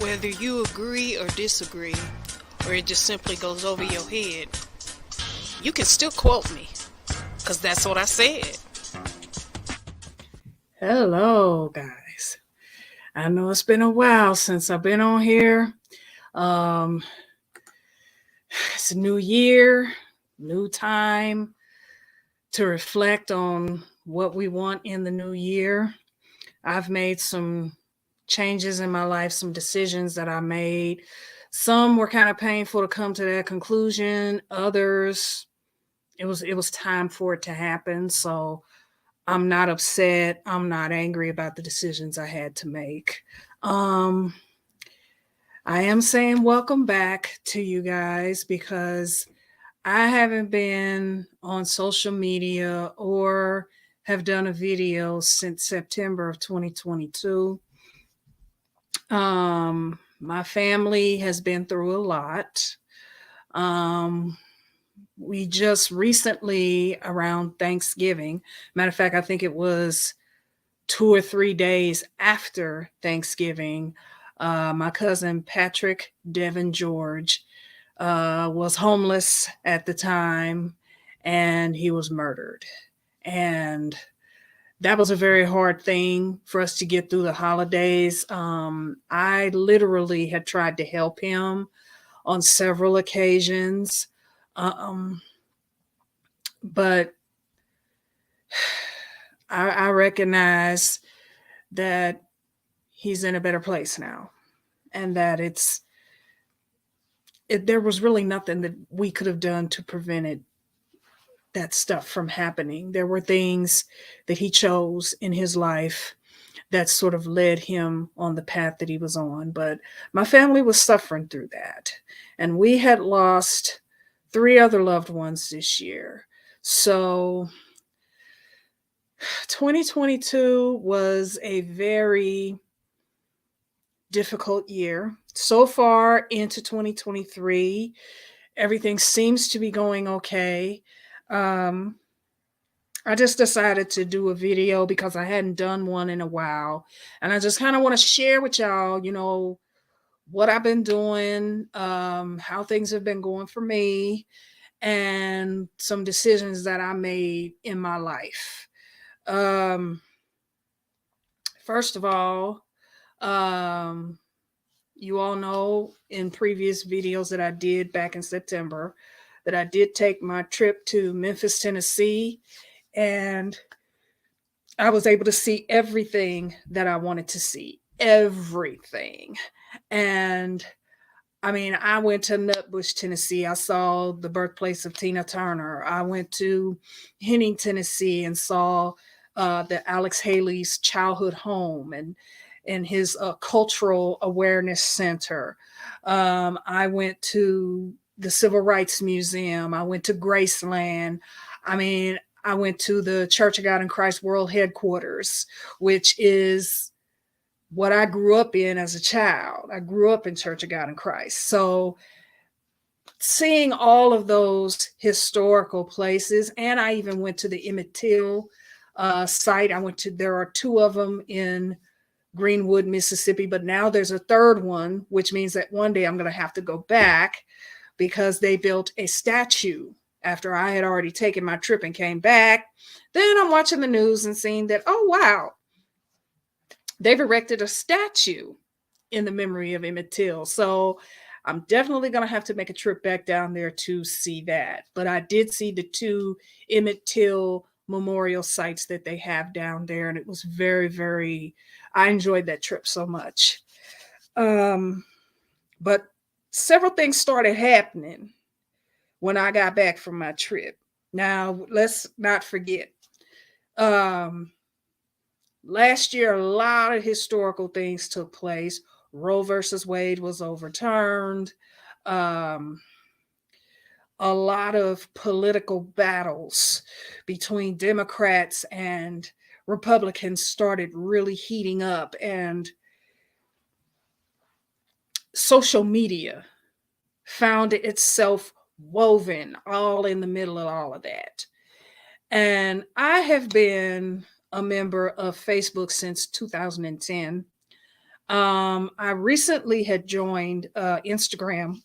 Whether you agree or disagree, or it just simply goes over your head, you can still quote me, because that's what I said. Hello, guys. I know it's been a while since I've been on here. Um, it's a new year, new time to reflect on what we want in the new year. I've made some changes in my life, some decisions that I made. Some were kind of painful to come to that conclusion. Others, it was time for it to happen. So I'm not upset. I'm not angry about the decisions I had to make. Um, I am saying welcome back to you guys because I haven't been on social media or have done a video since September of 2022. My family has been through a lot. Um, we just recently, around Thanksgiving, matter of fact, I think it was 2 or 3 days after Thanksgiving, my cousin Patrick Devin George was homeless at the time and he was murdered. And that was a very hard thing for us to get through the holidays. I literally had tried to help him on several occasions. Um, but I recognize that he's in a better place now and that there was really nothing that we could have done to prevent that stuff from happening. There were things that he chose in his life that sort of led him on the path that he was on. But my family was suffering through that. And we had lost 3 other loved ones this year. So 2022 was a very difficult year. So far into 2023, everything seems to be going okay. Um, I just decided to do a video because I hadn't done one in a while. And I just kind of want to share with y'all, what I've been doing, how things have been going for me, and some decisions that I made in my life. Um, First of all, um, you all know in previous videos that I did back in September that I did take my trip to Memphis, Tennessee, and I was able to see everything that I wanted to see. Everything. And I mean, I went to Nutbush, Tennessee. I saw the birthplace of Tina Turner. I went to Henning, Tennessee, and saw the Alex Haley's childhood home and his cultural awareness center. I went to the Civil Rights Museum. I went to Graceland. I mean, I went to the Church of God in Christ World Headquarters, which is what I grew up in as a child. I grew up in Church of God in Christ. So seeing all of those historical places, and I even went to the Emmett Till site. There are 2 of them in Greenwood, Mississippi, but now there's a third one, which means that one day I'm going to have to go back because they built a statue after I had already taken my trip and came back. Then I'm watching the news and seeing that, oh, wow, they've erected a statue in the memory of Emmett Till. So I'm definitely going to have to make a trip back down there to see that. But I did see the 2 Emmett Till memorial sites that they have down there, and it was very, very, I enjoyed that trip so much. But several things started happening when I got back from my trip. Now, let's not forget, um, last year, a lot of historical things took place. Roe versus Wade was overturned. Um, a lot of political battles between Democrats and Republicans started really heating up, and social media found itself woven all in the middle of all of that. And I have been a member of Facebook since 2010. I recently had joined Instagram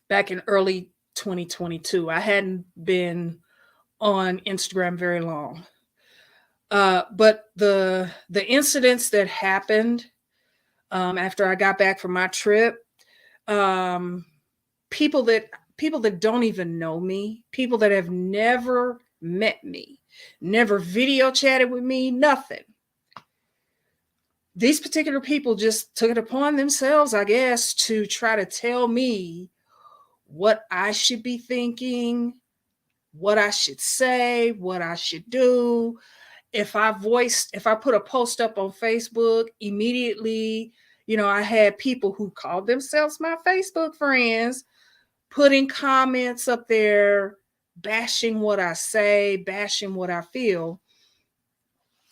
back in early 2022. I hadn't been on Instagram very long. But the incidents that happened after I got back from my trip, um, people that people that don't even know me, people that have never met me, never video chatted with me, nothing. These particular people just took it upon themselves, I guess, to try to tell me what I should be thinking, what I should say, what I should do. If I put a post up on Facebook, immediately, I had people who called themselves my Facebook friends putting comments up there, bashing what I say, bashing what I feel.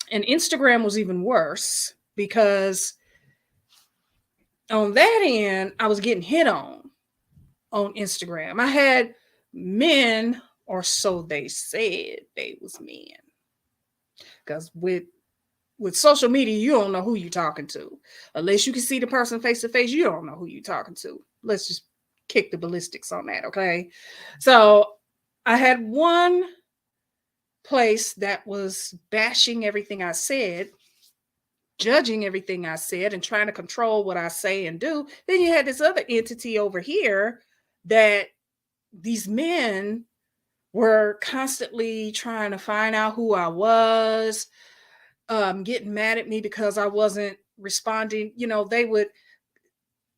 And Instagram was even worse because on that end, I was getting hit on Instagram. I had men, or so they said they was men. Because with social media, you don't know who you're talking to. Unless you can see the person face to face, you don't know who you're talking to. Let's just kick the ballistics on that, okay? So I had one place that was bashing everything I said, judging everything I said, and trying to control what I say and do. Then you had this other entity over here that these men were constantly trying to find out who I was, getting mad at me because I wasn't responding.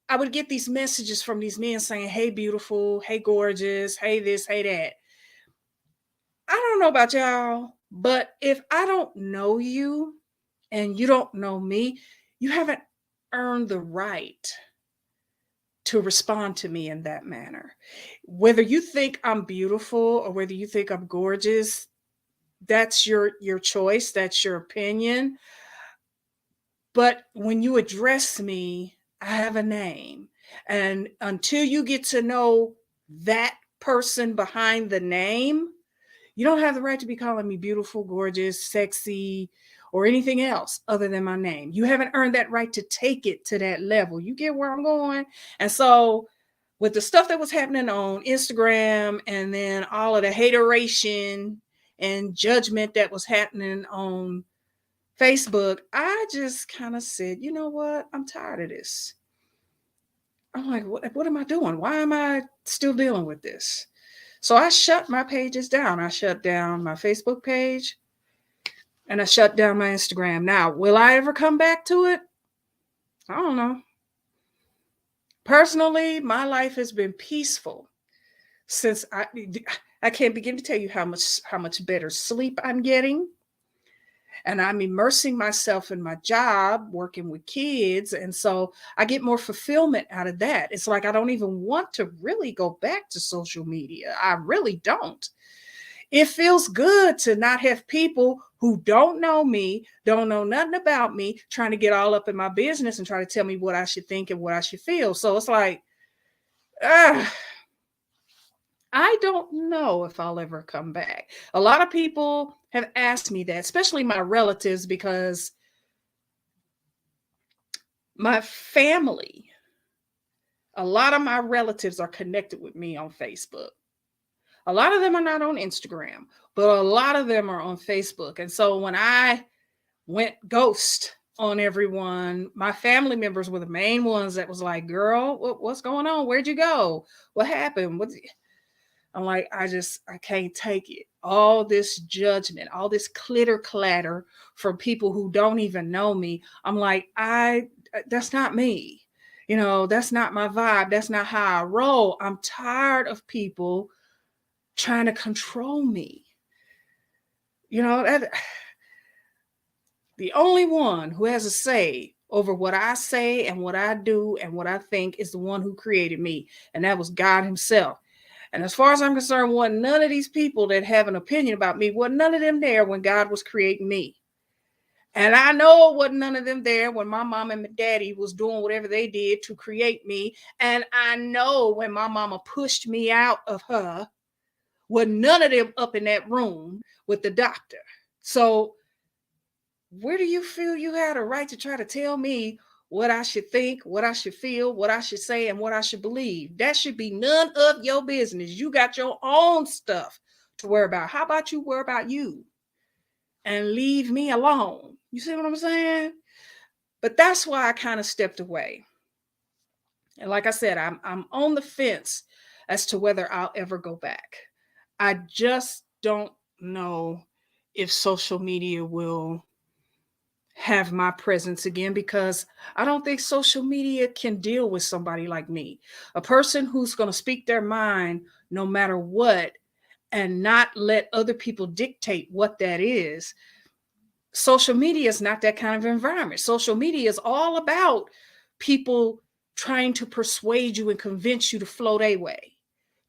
I would get these messages from these men saying, "Hey, beautiful. Hey, gorgeous. Hey, this, hey, that." I don't know about y'all, but if I don't know you and you don't know me, you haven't earned the right to respond to me in that manner. Whether you think I'm beautiful or whether you think I'm gorgeous, that's your choice, that's your opinion. But when you address me, I have a name. And until you get to know that person behind the name, you don't have the right to be calling me beautiful, gorgeous, sexy, or anything else other than my name. You haven't earned that right to take it to that level. You get where I'm going? And so, with the stuff that was happening on Instagram and then all of the hateration and judgment that was happening on Facebook, I just kind of said, you know what? I'm tired of this. I'm like, what am I doing? Why am I still dealing with this? So I shut my pages down. I shut down my Facebook page and I shut down my Instagram. Now, will I ever come back to it? I don't know. Personally, my life has been peaceful since I can't begin to tell you how much better sleep I'm getting. And I'm immersing myself in my job, working with kids. And so I get more fulfillment out of that. It's like I don't even want to really go back to social media. I really don't. It feels good to not have people who don't know me, don't know nothing about me, trying to get all up in my business and try to tell me what I should think and what I should feel. So it's like, I don't know if I'll ever come back. A lot of people have asked me that, especially my relatives, because my family, a lot of my relatives are connected with me on Facebook. A lot of them are not on Instagram, but a lot of them are on Facebook. And so when I went ghost on everyone, my family members were the main ones that was like, girl, what's going on? Where'd you go? What happened? I'm like, I can't take it. All this judgment, all this clitter clatter from people who don't even know me. I'm like, that's not me. That's not my vibe. That's not how I roll. I'm tired of people trying to control me. The only one who has a say over what I say and what I do and what I think is the one who created me. And that was God himself. And as far as I'm concerned, wasn't none of these people that have an opinion about me, wasn't none of them there when God was creating me. And I know it wasn't none of them there when my mom and my daddy was doing whatever they did to create me. And I know when my mama pushed me out of her, wasn't none of them up in that room with the doctor. So Where do you feel you had a right to try to tell me what I should think, what I should feel, what I should say, and what I should believe? That should be none of your business. You got your own stuff to worry about. How about you worry about you and leave me alone? You see what I'm saying? But that's why I kind of stepped away. And like I said, I'm on the fence as to whether I'll ever go back. I just don't know if social media will have my presence again, because I don't think social media can deal with somebody like me. A person who's going to speak their mind no matter what and not let other people dictate what that is. Social media is not that kind of environment. Social media is all about people trying to persuade you and convince you to flow their way,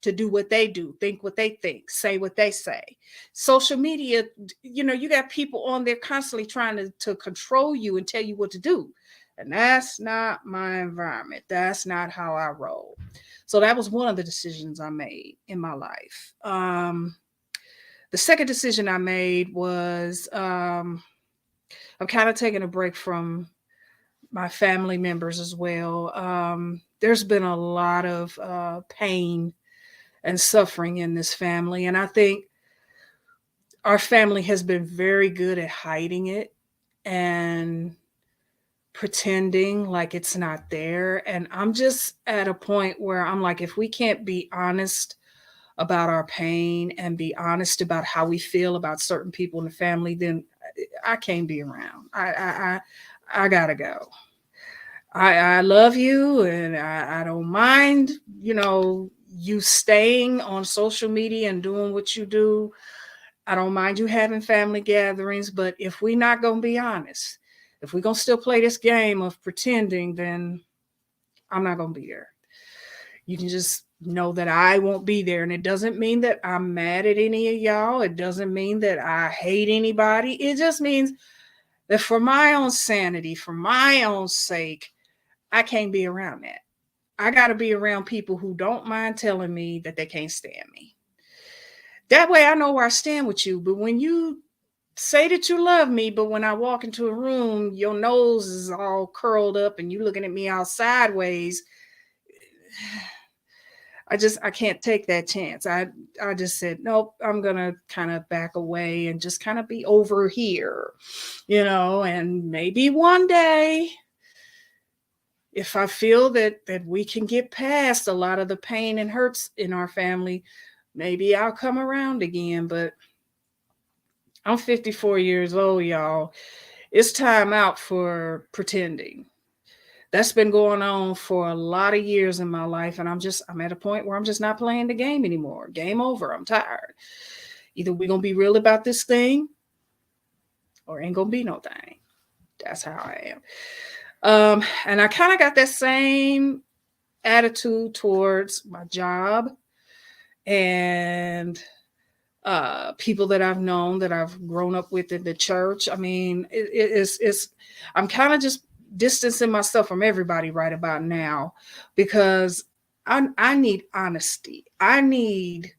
to do what they do, think what they think, say what they say. Social media, you got people on there constantly trying to control you and tell you what to do. And that's not my environment. That's not how I roll. So that was one of the decisions I made in my life. The second decision I made was I'm kind of taking a break from my family members as well. There's been a lot of pain and suffering in this family. And I think our family has been very good at hiding it and pretending like it's not there. And I'm just at a point where I'm like, if we can't be honest about our pain and be honest about how we feel about certain people in the family, then I can't be around. I gotta go. I love you, and I don't mind, you staying on social media and doing what you do. I don't mind you having family gatherings, but if we're not gonna be honest, if we're gonna still play this game of pretending, then I'm not gonna be there. You can just know that I won't be there. And it doesn't mean that I'm mad at any of y'all. It doesn't mean that I hate anybody. It just means that for my own sanity, for my own sake, I can't be around that. I got to be around people who don't mind telling me that they can't stand me. That way I know where I stand with you. But when you say that you love me, but when I walk into a room, your nose is all curled up and you looking at me all sideways, I can't take that chance. I just said, nope, I'm gonna kind of back away and just kind of be over here, and maybe one day, if I feel that we can get past a lot of the pain and hurts in our family, maybe I'll come around again. But I'm 54 years old, y'all. It's time out for pretending. That's been going on for a lot of years in my life. And I'm at a point where I'm just not playing the game anymore. Game over. I'm tired. Either we're going to be real about this thing or ain't going to be no thing. That's how I am. And I kind of got that same attitude towards my job and people that I've known, that I've grown up with in the church. I mean, I'm kind of just distancing myself from everybody right about now, because I need honesty. I need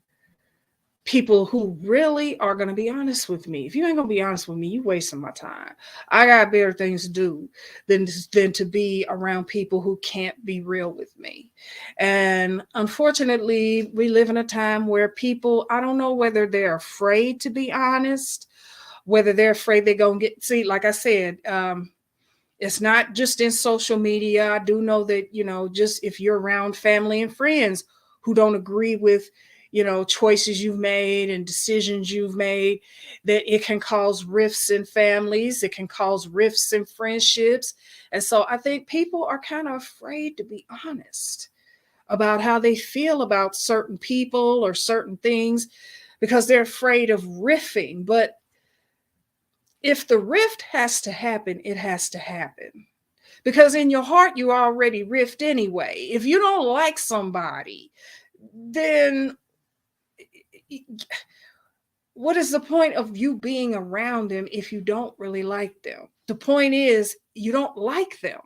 people who really are going to be honest with me. If you ain't going to be honest with me, you wasting my time. I got better things to do than to be around people who can't be real with me. And unfortunately, we live in a time where people, I don't know whether they're afraid to be honest, whether they're afraid they're going to like I said, it's not just in social media. I do know that, just if you're around family and friends who don't agree with, choices you've made and decisions you've made, that it can cause rifts in families. It can cause rifts in friendships. And so I think people are kind of afraid to be honest about how they feel about certain people or certain things, because they're afraid of riffing. But if the rift has to happen, it has to happen. Because in your heart, you already rift anyway. If you don't like somebody, then what is the point of you being around them if you don't really like them? The point is, you don't like them.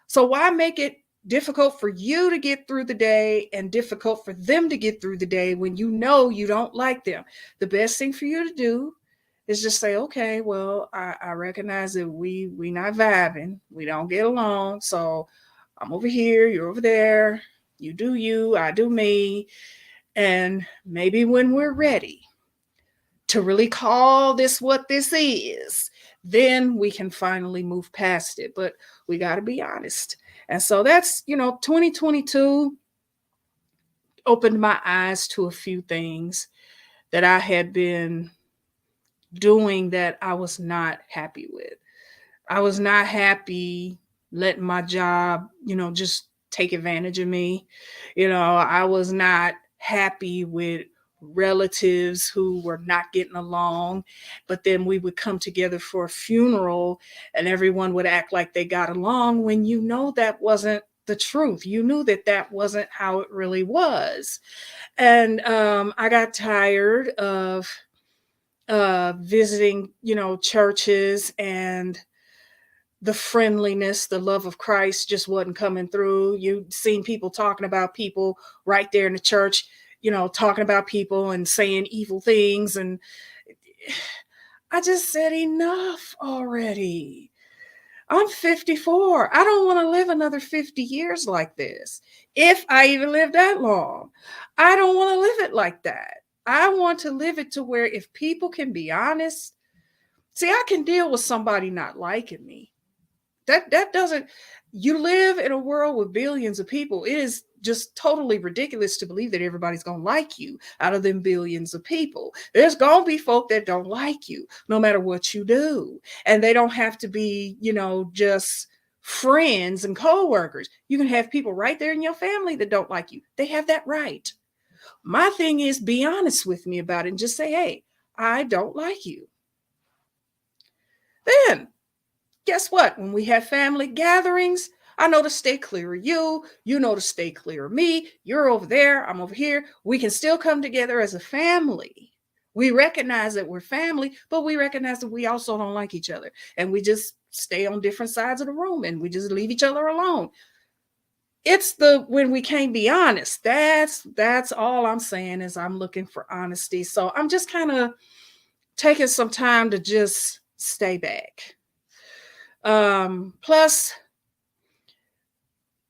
So why make it difficult for you to get through the day and difficult for them to get through the day when you know you don't like them? The best thing for you to do is just say, okay, well, I recognize that we not vibing, we don't get along, so I'm over here, you're over there, you do you, I do me, and maybe when we're ready to really call this what this is, then we can finally move past it. But we got to be honest. And so that's, 2022 opened my eyes to a few things that I had been doing that I was not happy with. I was not happy letting my job, just take advantage of me. I was not happy with relatives who were not getting along, but then we would come together for a funeral and everyone would act like they got along when that wasn't the truth. You knew that that wasn't how it really was. And I got tired of visiting, churches, and the friendliness, the love of Christ just wasn't coming through. You'd seen people talking about people right there in the church, talking about people and saying evil things. And I just said, enough already. I'm 54. I don't want to live another 50 years like this. If I even live that long, I don't want to live it like that. I want to live it to where if people can be honest, see, I can deal with somebody not liking me. That doesn't, you live in a world with billions of people. It is just totally ridiculous to believe that everybody's going to like you out of them billions of people. There's going to be folk that don't like you no matter what you do. And they don't have to be, just friends and co-workers. You can have people right there in your family that don't like you. They have that right. My thing is, be honest with me about it and just say, hey, I don't like you. Then guess what? When we have family gatherings, I know to stay clear of you. You know to stay clear of me. You're over there. I'm over here. We can still come together as a family. We recognize that we're family, but we recognize that we also don't like each other. And we just stay on different sides of the room and we just leave each other alone. It's when we can't be honest. That's all I'm saying is I'm looking for honesty. So I'm just kind of taking some time to just stay back. Plus,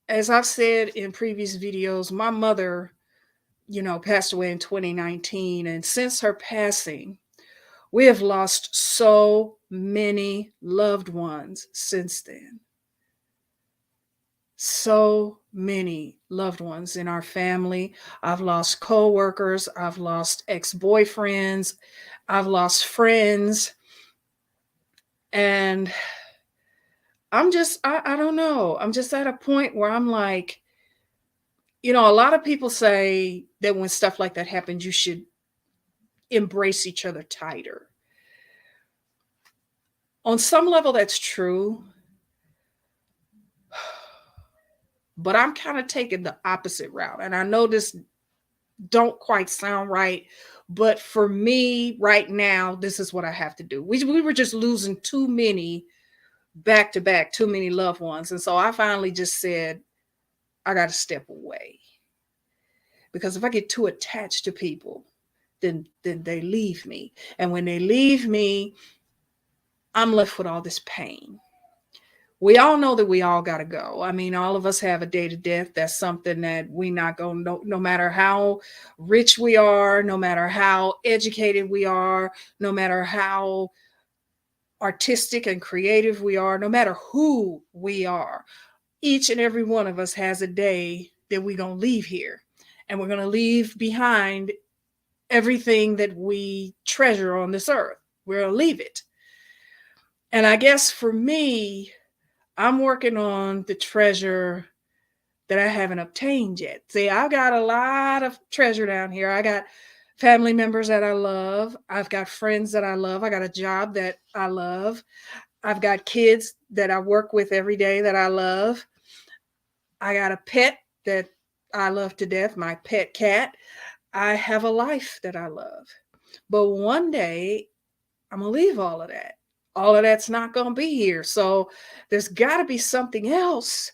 as I've said in previous videos, my mother, passed away in 2019. And since her passing, we have lost so many loved ones since then. So many loved ones in our family. I've lost co-workers. I've lost ex-boyfriends. I've lost friends. And I don't know. I'm just at a point where I'm like, a lot of people say that when stuff like that happens, you should embrace each other tighter. On some level, that's true. But I'm kind of taking the opposite route. And I know this don't quite sound right. But for me right now, this is what I have to do. We were just losing too many back to back, too many loved ones. And so I finally just said, I got to step away. Because if I get too attached to people, then they leave me. And when they leave me, I'm left with all this pain. We all know that we all got to go. I mean, all of us have a day to death. That's something that we not going to, no matter how rich we are, no matter how educated we are, no matter how artistic and creative we are, no matter who we are, each and every one of us has a day that we're going to leave here. And we're going to leave behind everything that we treasure on this earth. We're going to leave it. And I guess for me, I'm working on the treasure that I haven't obtained yet. See, I've got a lot of treasure down here. I got family members that I love. I've got friends that I love. I got a job that I love. I've got kids that I work with every day that I love. I got a pet that I love to death, my pet cat. I have a life that I love. But one day, I'm going to leave all of that. All of that's not going to be here. So there's got to be something else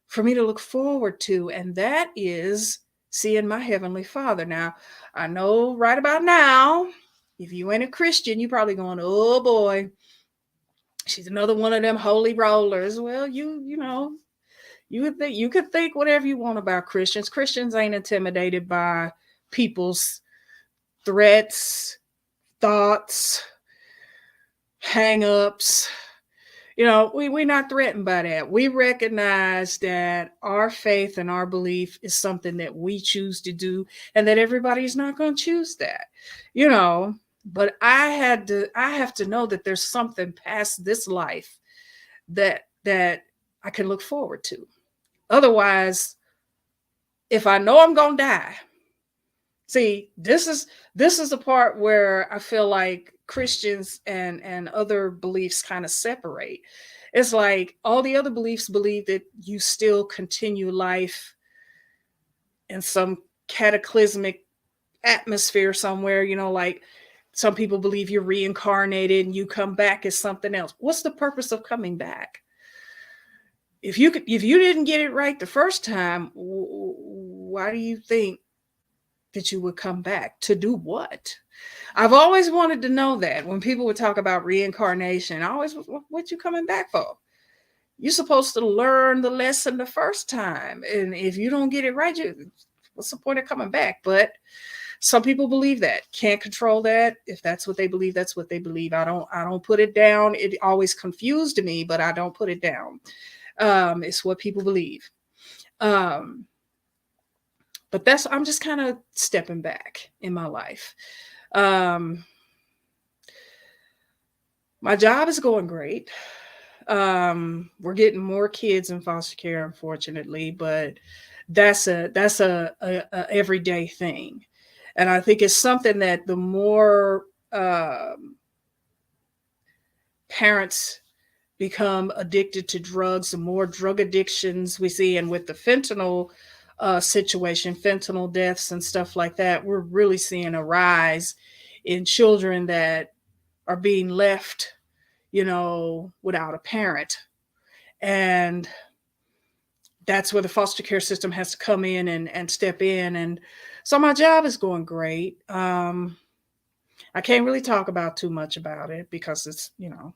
for me to look forward to. And that is seeing my Heavenly Father. Now, I know right about now, If you ain't a Christian, you probably going, oh boy, she's another one of them holy rollers. Well, you know, you could think whatever you want about Christians. Christians ain't intimidated by people's threats, thoughts, hang-ups. You know, we're not threatened by that. We recognize that our faith and our belief is something that we choose to do, and that everybody's not going to choose that, you know. But I have to know that there's something past this life that I can look forward to. Otherwise, if I know I'm going to die, see, this is the part where I feel like Christians and other beliefs kind of separate. It's like all the other beliefs believe that you still continue life in some cataclysmic atmosphere somewhere, you know, like some people believe you're reincarnated and you come back as something else. What's the purpose of coming back? If you didn't get it right the first time, why do you think that you would come back? To do what? I've always wanted to know that. When people would talk about reincarnation, I always, what you coming back for? You're supposed to learn the lesson the first time, and if you don't get it right, what's the point of coming back? But some people believe that. Can't control that. If that's what they believe, that's what they believe. I don't put it down. It always confused me, but I don't put it down. It's what people believe. But I'm just kind of stepping back in my life. My job is going great. We're getting more kids in foster care, unfortunately, but that's a everyday thing. And I think it's something that the more parents become addicted to drugs, the more drug addictions we see. And with the fentanyl situation, fentanyl deaths and stuff like that, we're really seeing a rise in children that are being left, you know, without a parent. And that's where the foster care system has to come in and step in. And so my job is going great. I can't really talk about too much about it because it's, you know,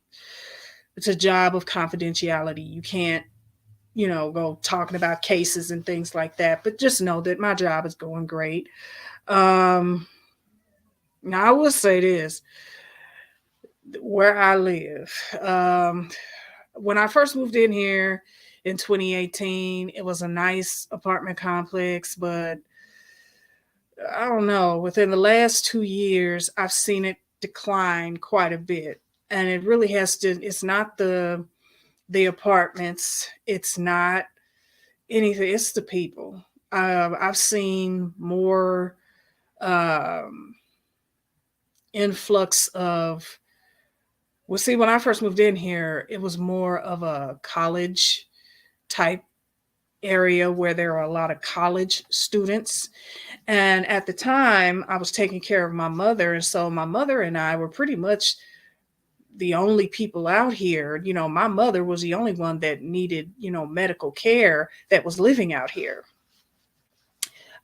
it's a job of confidentiality. You can't, you know, go talking about cases and things like that. But just know that my job is going great. Now I will say this, where I live. When I first moved in here in 2018, it was a nice apartment complex, but I don't know, within the last 2 years, I've seen it decline quite a bit. And it really has to, it's not the apartments, it's not anything, it's the people. I've seen more um, influx of, well, see, when I first moved in here, it was more of a college type area where there are a lot of college students. And at the time, I was taking care of my mother. And so my mother and I were pretty much the only people out here. You know, my mother was the only one that needed, you know, medical care that was living out here.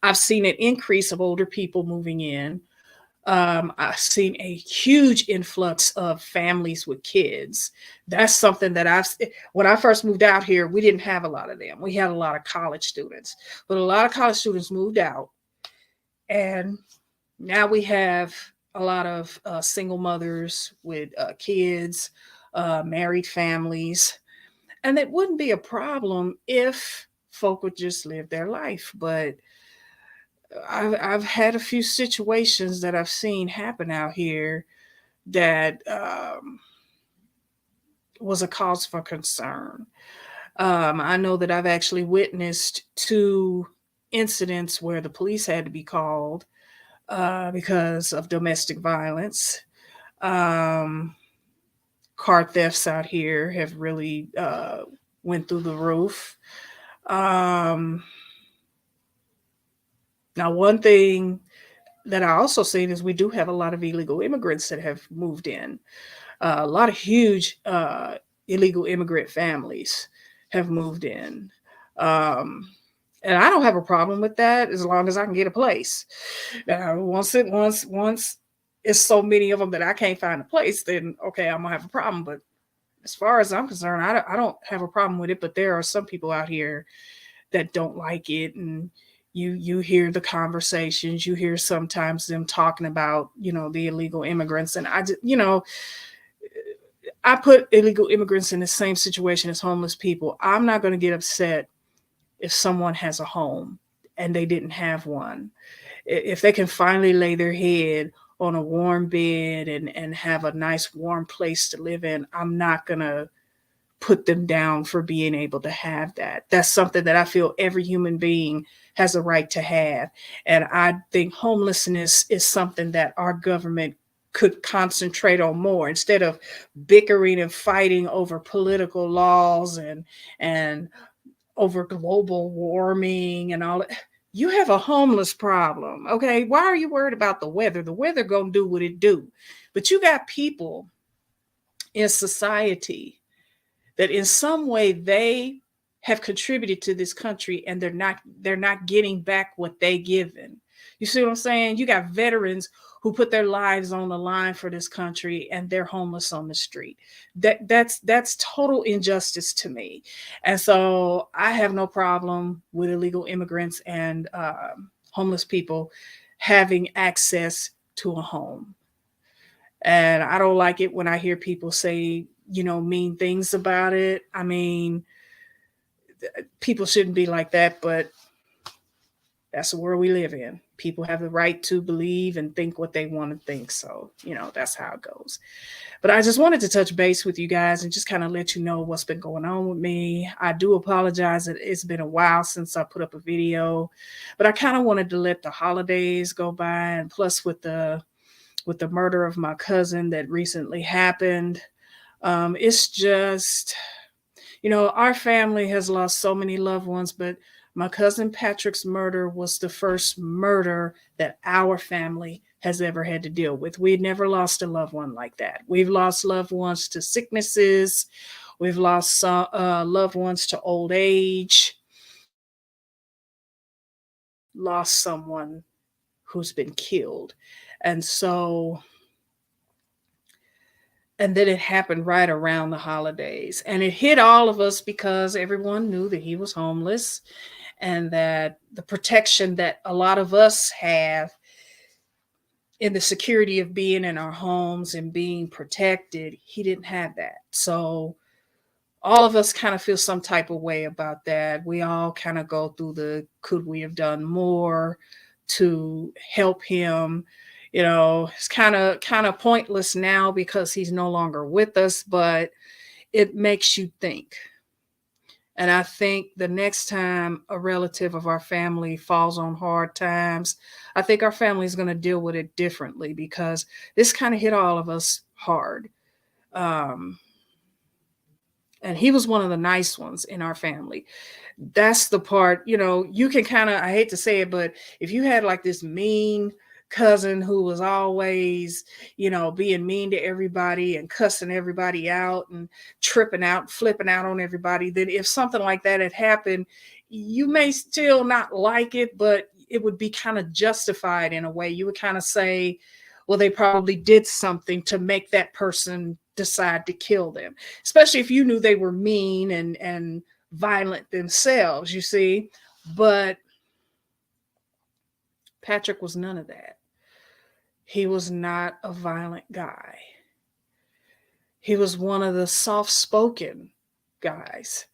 I've seen an increase of older people moving in. I've seen a huge influx of families with kids. That's something that when I first moved out here, we didn't have a lot of them. We had a lot of college students, but a lot of college students moved out. And now we have a lot of single mothers with kids, married families. And it wouldn't be a problem if folk would just live their life. But I've had a few situations that I've seen happen out here that was a cause for concern. I know that I've actually witnessed 2 incidents where the police had to be called because of domestic violence. Um, Car thefts out here have really went through the roof. Um, Now, one thing that I also seen is we do have a lot of illegal immigrants that have moved in. A lot of huge illegal immigrant families have moved in. Um, and I don't have a problem with that as long as I can get a place. Once it's so many of them that I can't find a place, then okay, I'm gonna have a problem. But as far as I'm concerned, I don't have a problem with it. But there are some people out here that don't like it, and you hear the conversations, you hear sometimes them talking about, the illegal immigrants, and I just, I put illegal immigrants in the same situation as homeless people. I'm not going to get upset if someone has a home and they didn't have one. If they can finally lay their head on a warm bed and have a nice warm place to live in, I'm not going to put them down for being able to have that. That's something that I feel every human being has a right to have. And I think homelessness is something that our government could concentrate on more, instead of bickering and fighting over political laws and over global warming and all that. You have a homeless problem. Okay. Why are you worried about the weather? The weather gonna do what it do. But you got people in society that in some way they have contributed to this country, and they're not getting back what they given. You see what I'm saying? You got veterans who put their lives on the line for this country, and they're homeless on the street. That's total injustice to me. And so I have no problem with illegal immigrants and homeless people having access to a home. And I don't like it when I hear people say, mean things about it. I mean, people shouldn't be like that, but that's the world we live in. People have the right to believe and think what they want to think. So, that's how it goes. But I just wanted to touch base with you guys and just kind of let you know what's been going on with me. I do apologize that it's been a while since I put up a video, but I kind of wanted to let the holidays go by, and plus with the murder of my cousin that recently happened, it's just, our family has lost so many loved ones, but my cousin Patrick's murder was the first murder that our family has ever had to deal with. We'd never lost a loved one like that. We've lost loved ones to sicknesses. We've lost some loved ones to old age. Lost someone who's been killed. And so, and then it happened right around the holidays. And it hit all of us because everyone knew that he was homeless, and that the protection that a lot of us have in the security of being in our homes and being protected, he didn't have that. So all of us kind of feel some type of way about that. We all kind of go through the could we have done more to help him? It's kind of pointless now because he's no longer with us, but it makes you think. And I think the next time a relative of our family falls on hard times, I think our family is going to deal with it differently, because this kind of hit all of us hard. Um, and he was one of the nice ones in our family. That's the part, you can kind of, I hate to say it, but if you had like this mean cousin who was always, being mean to everybody and cussing everybody out and tripping out, flipping out on everybody, then if something like that had happened, you may still not like it, but it would be kind of justified in a way. You would kind of say, well, they probably did something to make that person decide to kill them, especially if you knew they were mean and violent themselves, you see. But Patrick was none of that. He was not a violent guy. He was one of the soft-spoken guys.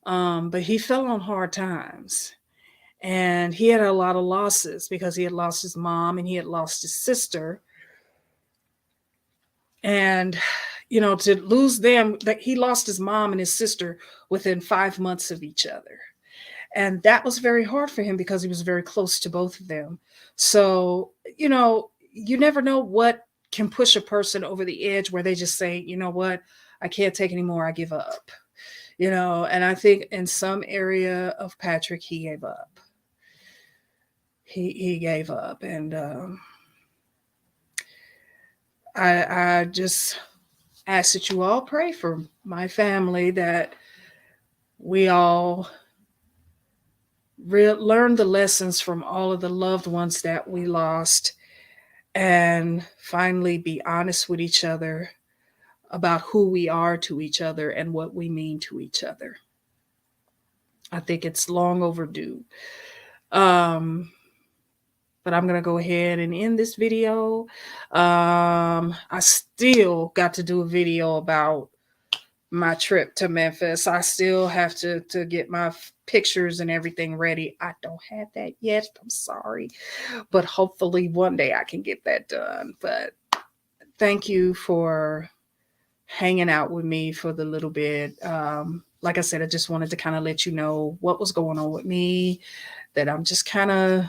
But he fell on hard times. And he had a lot of losses because he had lost his mom and he had lost his sister. And, to lose them, that he lost his mom and his sister within 5 months of each other. And that was very hard for him because he was very close to both of them. So, you never know what can push a person over the edge where they just say, you know what, I can't take anymore, I give up. And I think in some area of Patrick, he gave up. He gave up. And I just ask that you all pray for my family, that we all learn the lessons from all of the loved ones that we lost, and finally be honest with each other about who we are to each other and what we mean to each other. I think it's long overdue. Um, but I'm going to go ahead and end this video. I still got to do a video about my trip to Memphis. I still have to get my pictures and everything ready. I don't have that yet. I'm sorry. But hopefully one day I can get that done. But thank you for hanging out with me for the little bit. Like I said, I just wanted to kind of let you know what was going on with me, that I'm just kind of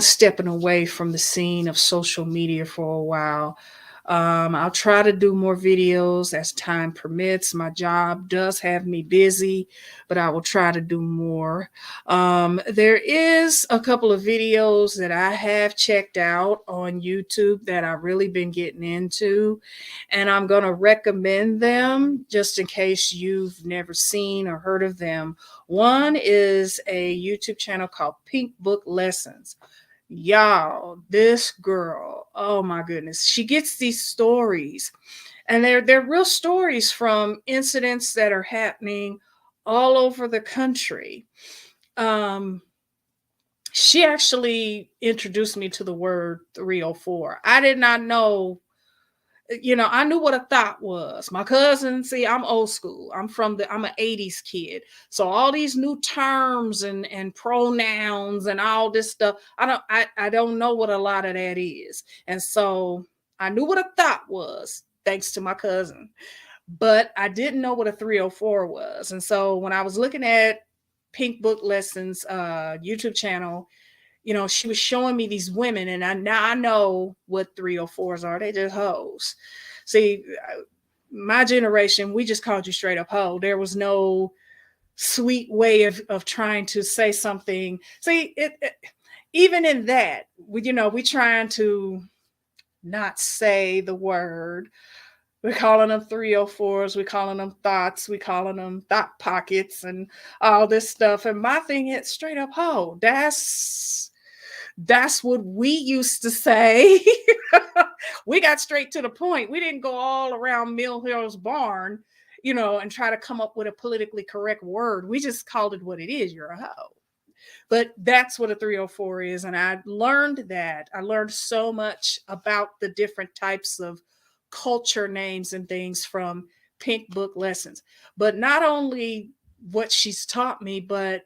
stepping away from the scene of social media for a while. I'll try to do more videos as time permits. My job does have me busy, but I will try to do more. There is a couple of videos that I have checked out on YouTube that I've really been getting into, and I'm going to recommend them just in case you've never seen or heard of them. One is a YouTube channel called Pink Book Lessons. Y'all, this girl, oh my goodness, she gets these stories, and they're real stories from incidents that are happening all over the country. She actually introduced me to the word 304. I did not know, I knew what a thought was. My cousin, see, I'm old school. I'm an 80s kid. So all these new terms and pronouns and all this stuff, I don't know what a lot of that is. And so I knew what a thought was, thanks to my cousin. But I didn't know what a 304 was. And so when I was looking at Pink Book Lessons YouTube channel, she was showing me these women, and now I know what 304s are. They just hoes. See, my generation, we just called you straight up hoe. There was no sweet way of trying to say something. See, even in that, we trying to not say the word. We're calling them 304s. We're calling them thoughts. We're calling them thought pockets and all this stuff. And my thing is straight up hoe. That's what we used to say. We got straight to the point. We didn't go all around Mill Hill's barn, and try to come up with a politically correct word. We just called it what it is. You're a hoe. But that's what a 304 is. And I learned that. I learned so much about the different types of culture names and things from Pink Book Lessons. But not only what she's taught me, but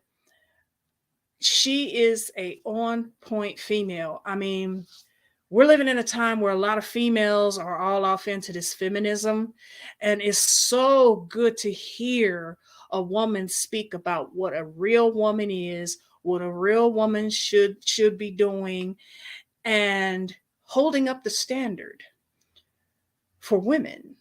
she is a on point female. I mean, we're living in a time where a lot of females are all off into this feminism, and it's so good to hear a woman speak about what a real woman is, what a real woman should be doing, and holding up the standard for women,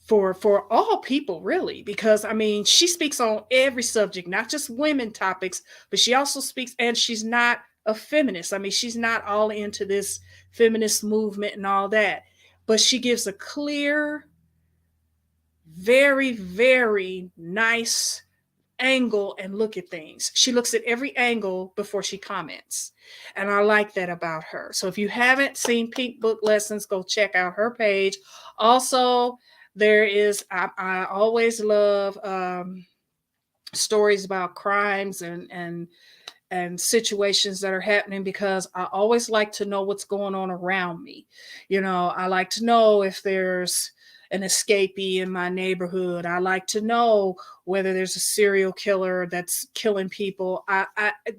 for all people, really. Because I mean, she speaks on every subject, not just women topics, but she also speaks, and she's not a feminist. I mean, she's not all into this feminist movement and all that, but she gives a clear, very, very nice angle and look at things. She looks at every angle before she comments. And I like that about her. So if you haven't seen Pink Book Lessons, go check out her page. Also, there is, I always love stories about crimes and situations that are happening, because I always like to know what's going on around me. I like to know if there's an escapee in my neighborhood. I like to know whether there's a serial killer that's killing people.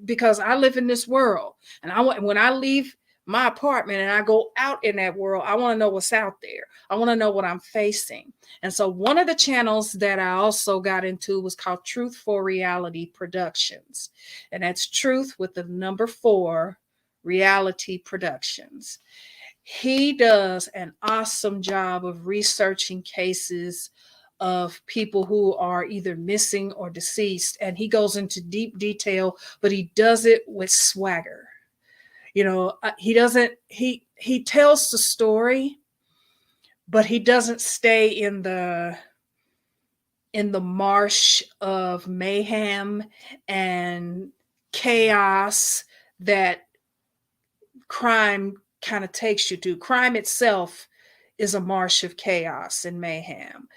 Because I live in this world, and when I leave my apartment and I go out in that world, I want to know what's out there. I want to know what I'm facing. And so one of the channels that I also got into was called Truth for Reality Productions. And that's truth with the number 4, Reality Productions. He does an awesome job of researching cases of people who are either missing or deceased. And he goes into deep detail, but he does it with swagger. He tells the story, but he doesn't stay in the marsh of mayhem and chaos that crime kind of takes you to. Crime itself is a marsh of chaos and mayhem.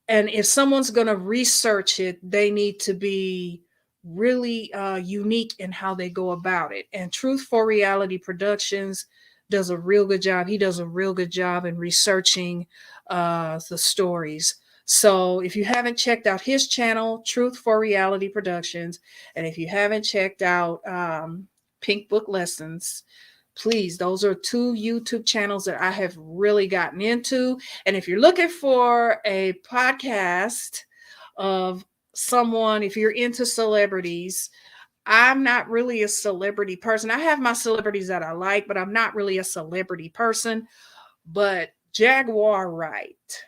And if someone's going to research it, they need to be really unique in how they go about it. And Truth for Reality Productions does a real good job. He does a real good job in researching the stories. So if you haven't checked out his channel, Truth for Reality Productions, and if you haven't checked out Pink Book Lessons, please, those are two YouTube channels that I have really gotten into. And if you're looking for a podcast of someone, if you're into celebrities, I'm not really a celebrity person. I have my celebrities that I like, but I'm not really a celebrity person. But Jaguar Wright,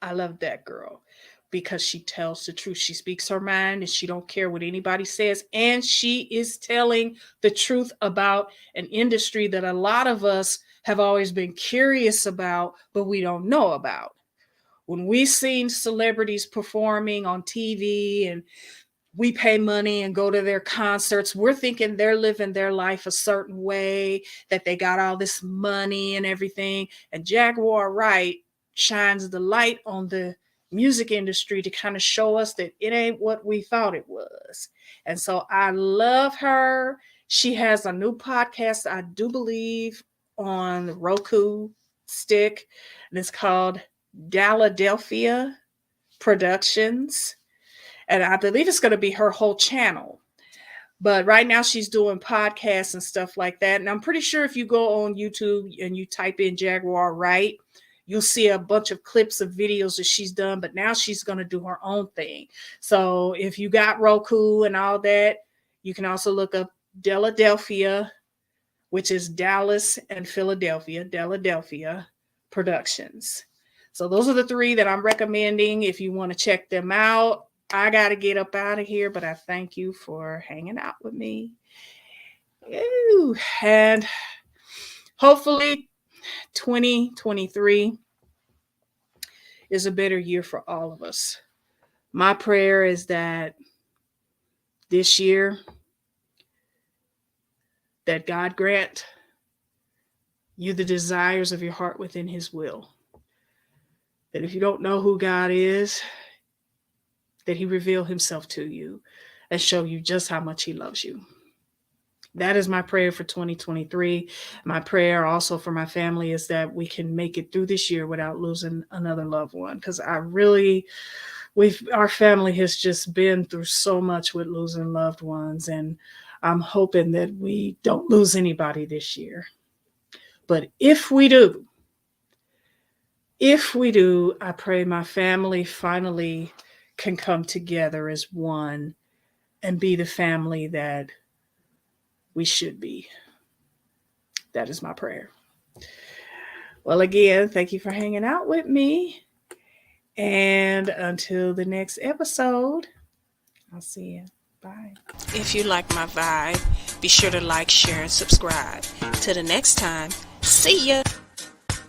I love that girl because she tells the truth. She speaks her mind and she don't care what anybody says. And she is telling the truth about an industry that a lot of us have always been curious about, but we don't know about. When we've seen celebrities performing on TV and we pay money and go to their concerts, we're thinking they're living their life a certain way, that they got all this money and everything. And Jaguar Wright shines the light on the music industry to kind of show us that it ain't what we thought it was. And so I love her. She has a new podcast, I do believe, on the Roku stick, and it's called Philadelphia Productions. And I believe it's going to be her whole channel. But right now she's doing podcasts and stuff like that. And I'm pretty sure if you go on YouTube and you type in Jaguar Wright, you'll see a bunch of clips of videos that she's done. But now she's going to do her own thing. So if you got Roku and all that, you can also look up Philadelphia, which is Dallas and Philadelphia Productions. So those are the three that I'm recommending if you want to check them out. I got to get up out of here, but I thank you for hanging out with me. Ooh, and hopefully 2023 is a better year for all of us. My prayer is that this year, that God grant you the desires of your heart within his will. That if you don't know who God is, that he reveal himself to you and show you just how much he loves you. That is my prayer for 2023. My prayer also for my family is that we can make it through this year without losing another loved one. Because our family has just been through so much with losing loved ones. And I'm hoping that we don't lose anybody this year. But if we do, I pray my family finally can come together as one and be the family that we should be. That is my prayer. Well, again, thank you for hanging out with me. And until the next episode, I'll see you. Bye. If you like my vibe, be sure to like, share, and subscribe. Till the next time, see ya.